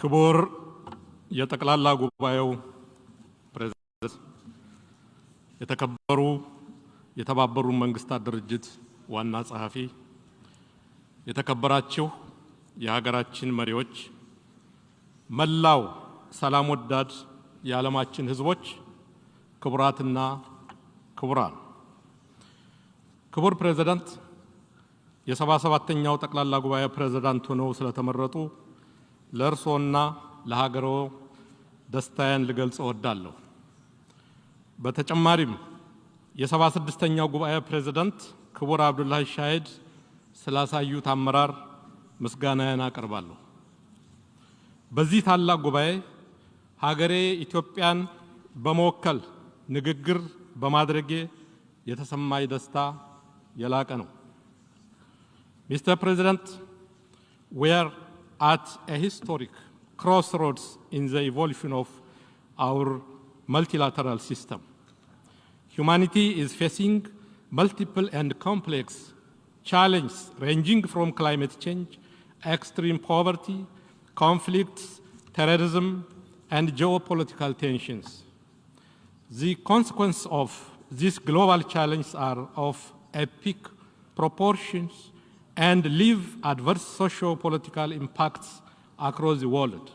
ክቡር የጠቅላላ ጉባኤው ፕሬዝዳንት፣ የተከበሩ የተባበሩት መንግስታት ድርጅት ዋና ጸሐፊ፣ የተከበራችሁ የሀገራችን መሪዎች፣ መላው ሰላም ወዳድ የዓለማችን ህዝቦች፣ ክቡራትና ክቡራን፣ ክቡር ፕሬዝዳንት የ77ኛው ጠቅላላ ጉባኤ ፕሬዝዳንት ሆነው ስለተመረጡ ለእርሶና ለሀገሮ ደስታዬን ልገልጽ እወዳለሁ። በተጨማሪም የ76ኛው ጉባኤ ፕሬዝዳንት ክቡር አብዱላሂ ሻሂድ ስላሳዩት አመራር ምስጋናዬን አቀርባለሁ። በዚህ ታላቅ ጉባኤ ሀገሬ ኢትዮጵያን በመወከል ንግግር በማድረጌ የተሰማኝ ደስታ የላቀ ነው። Mr. President, we are at a historic crossroads in the evolution of our multilateral system. Humanity is facing multiple and complex challenges ranging from climate change, extreme poverty, conflicts, terrorism, and geopolitical tensions. The consequences of these global challenges are of epic proportions and leave adverse socio-political impacts across the world.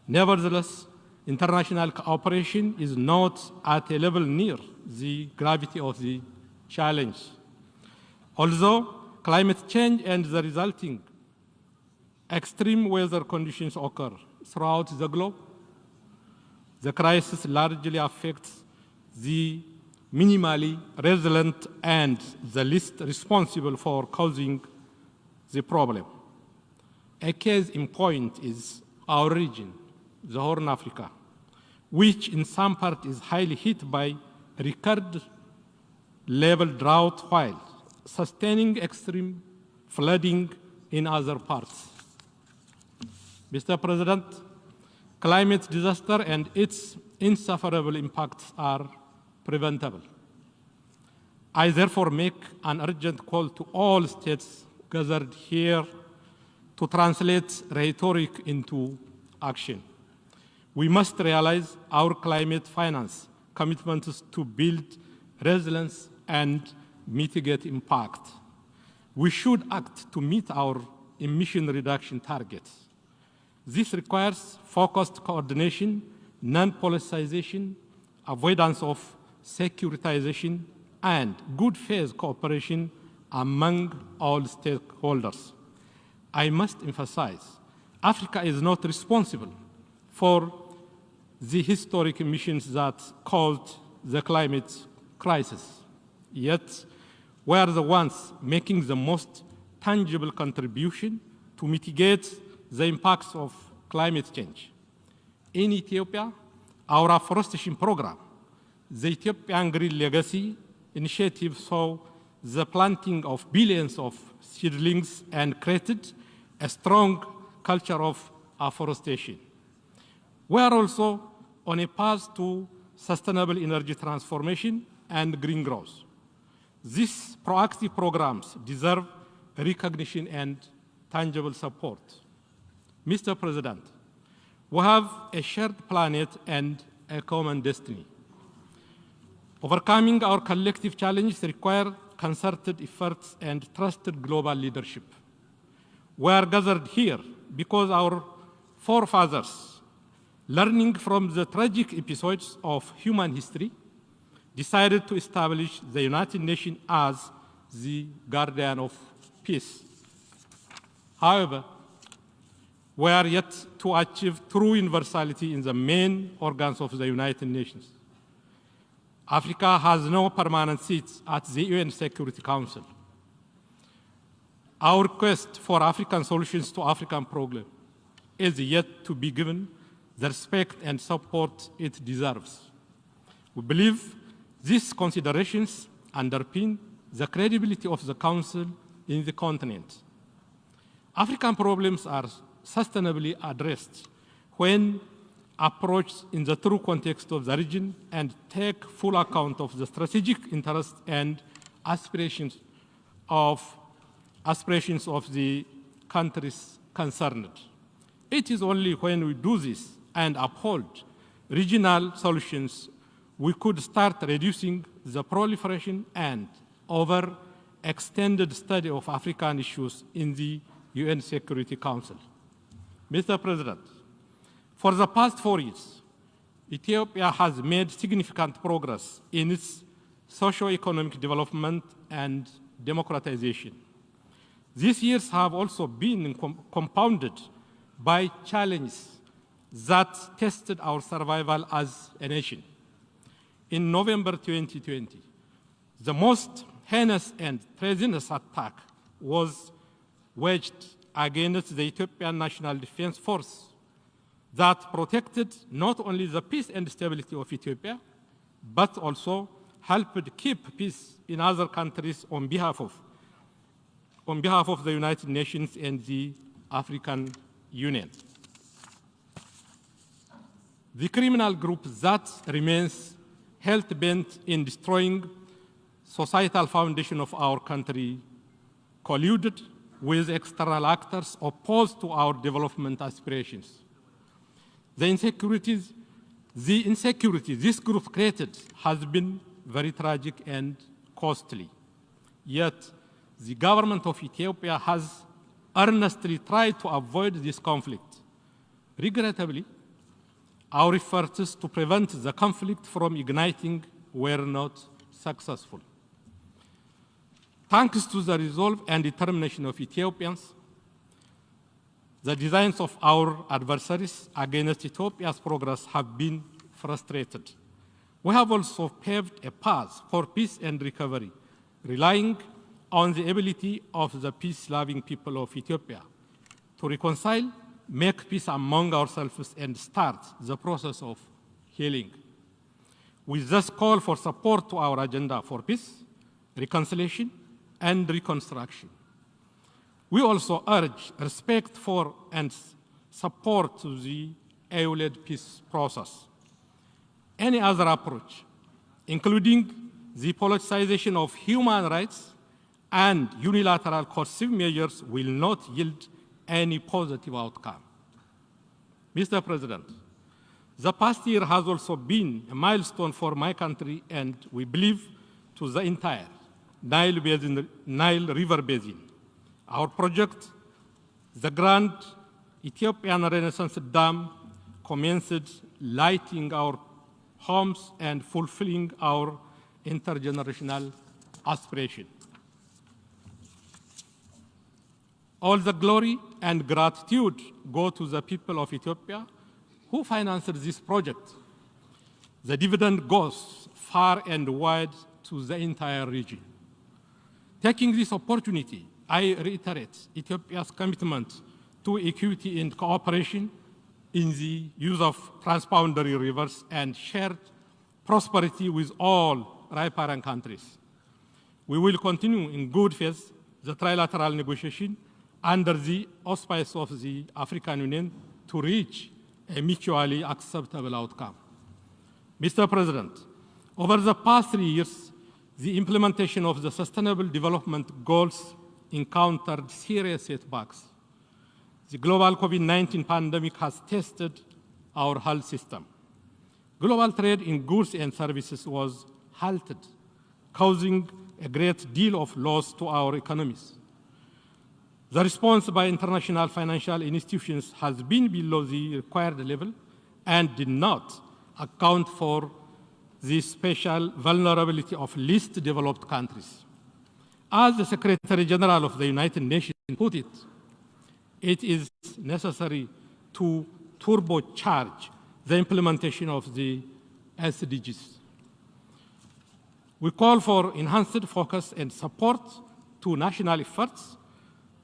Nevertheless, international cooperation is not at a level near the gravity of the challenge. Although climate change and the resulting extreme weather conditions occur throughout the globe, the crisis largely affects the minimally resilient and the least responsible for causing the problem. A case in point is our region, the Horn of Africa, which in some part is highly hit by record level drought while sustaining extreme flooding in other parts. Mr. President, climate disaster and its insufferable impacts are preventable. I therefore make an urgent call to all states gathered here to translate rhetoric into action. We must realize our climate finance commitments to build resilience and mitigate impact. We should act to meet our emission reduction targets. This requires focused coordination, non-politicization, avoidance of securitization, and good faith cooperation among all stakeholders. I must emphasize, Africa is not responsible for the historic emissions that caused the climate crisis. Yet, we are the ones making the most tangible contribution to mitigate the impacts of climate change. In Ethiopia, our afforestation program, the Ethiopian Green Legacy initiative, saw the planting of billions of seedlings and created a strong culture of afforestation. We are also on a path to sustainable energy transformation and green growth. These proactive programs deserve recognition and tangible support. Mr. President, we have a shared planet and a common destiny. Overcoming our collective challenges require concerted efforts and trusted global leadership. We are gathered here because our forefathers, learning from the tragic episodes of human history, decided to establish the United Nations as the guardian of peace. However, we are yet to achieve true universality in the main organs of the United Nations. Africa has no permanent seats at the UN Security Council. Our quest for African solutions to African problems is yet to be given the respect and support it deserves. We believe these considerations underpin the credibility of the Council in the continent. African problems are sustainably addressed when approached in the true context of the region and take full account of the strategic interests and aspirations of the countries concerned. It is only when we do this and uphold regional solutions we could start reducing the proliferation and overextended study of African issues in the UN Security Council. Mr. President, for the past 4 years, Ethiopia has made significant progress in its socio-economic development and democratization. These years have also been compounded by challenges that tested our survival as a nation. In November 2020, the most heinous and treasonous attack was waged against the Ethiopian National Defense Force that protected not only the peace and stability of Ethiopia, but also helped keep peace in other countries on behalf of the United Nations and the African Union. The criminal group that remains hell-bent in destroying societal foundation of our country colluded with external actors opposed to our development aspirations. The insecurity this group created has been very tragic and costly. Yet, the government of Ethiopia has earnestly tried to avoid this conflict. Regrettably, our efforts to prevent the conflict from igniting were not successful. Thanks to the resolve and determination of Ethiopians, the designs of our adversaries against Ethiopia's progress have been frustrated. We have also paved a path for peace and recovery, relying on the ability of the peace-loving people of Ethiopia to reconcile, make peace among ourselves, and start the process of healing. We thus call for support to our agenda for peace, reconciliation, and reconstruction. We also urge respect for and support to the EU-led peace process. Any other approach, including the politicization of human rights and unilateral coercive measures, will not yield any positive outcome. Mr. President, the past year has also been a milestone for my country and we believe to the entire Nile River Basin. Our project, the Grand Ethiopian Renaissance Dam, commenced lighting our homes and fulfilling our intergenerational aspiration. All the glory and gratitude go to the people of Ethiopia who financed this project. The dividend goes far and wide to the entire region. Taking this opportunity, I reiterate Ethiopia's commitment to equity and cooperation in the use of transboundary rivers and shared prosperity with all riparian countries. We will continue in good faith the trilateral negotiation under the auspices of the African Union to reach a mutually acceptable outcome. Mr. President, over the past 3 years, the implementation of the Sustainable Development Goals encountered serious setbacks. The global COVID-19 pandemic has tested our health system. Global trade in goods and services was halted, causing a great deal of loss to our economies. The response by international financial institutions has been below the required level and did not account for the special vulnerability of least developed countries. As the Secretary General of the United Nations put it, it is necessary to turbocharge the implementation of the SDGs. We call for enhanced focus and support to national efforts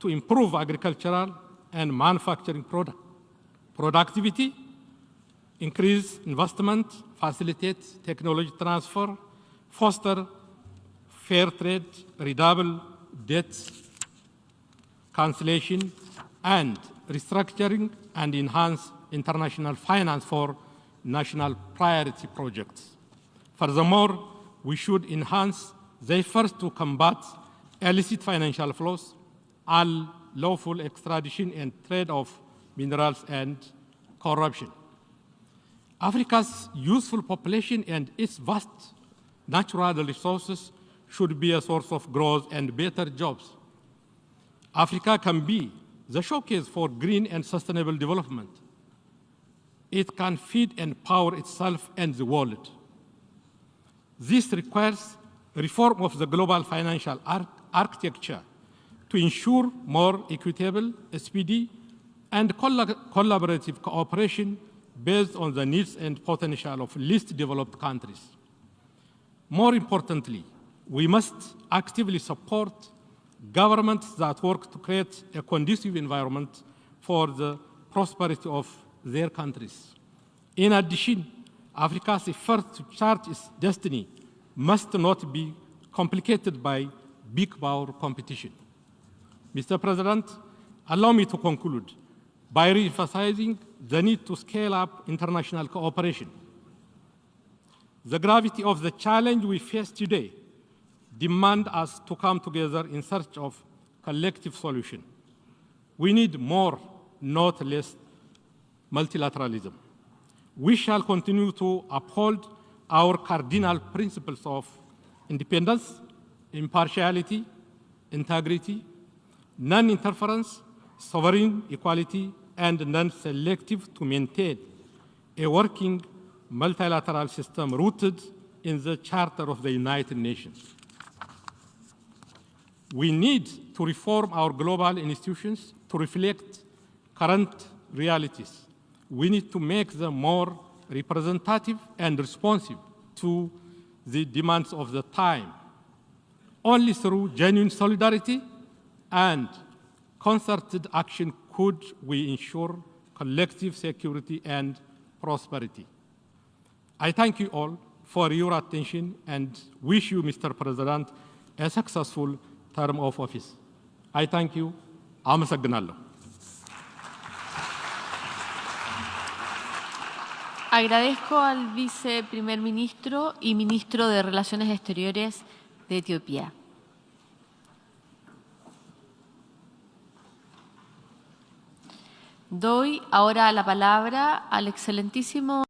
to improve agricultural and manufacturing productivity, increase investment, facilitate technology transfer, foster fair trade, redouble debt cancellation, and restructuring and enhance international finance for national priority projects. Furthermore, we should enhance the efforts to combat illicit financial flows, unlawful extradition and trade of minerals, and corruption. Africa's youthful population and its vast natural resources should be a source of growth and better jobs. Africa can be the showcase for green and sustainable development. It can feed and power itself and the world. This requires reform of the global financial architecture to ensure more equitable, speedy, and collaborative cooperation based on the needs and potential of least developed countries. More importantly, we must actively support governments that work to create a conducive environment for the prosperity of their countries. In addition, Africa's effort to chart its destiny must not be complicated by big power competition. Mr. President, allow me to conclude by re-emphasizing the need to scale up international cooperation. The gravity of the challenge we face today demands us to come together in search of collective solution. We need more, not less, multilateralism. We shall continue to uphold our cardinal principles of independence, impartiality, integrity, non-interference, sovereign equality, and non-selective to maintain a working multilateral system rooted in the Charter of the United Nations. We need to reform our global institutions to reflect current realities. We need to make them more representative and responsive to the demands of the time. Only through genuine solidarity and concerted action could we ensure collective security and prosperity. I thank you all for your attention and wish you, Mr. President, a successful term of office. I thank you. አመሰግናለሁ። Agradezco al viceprimer ministro y ministro de Relaciones Exteriores de Etiopía. Doy ahora la palabra al excelentísimo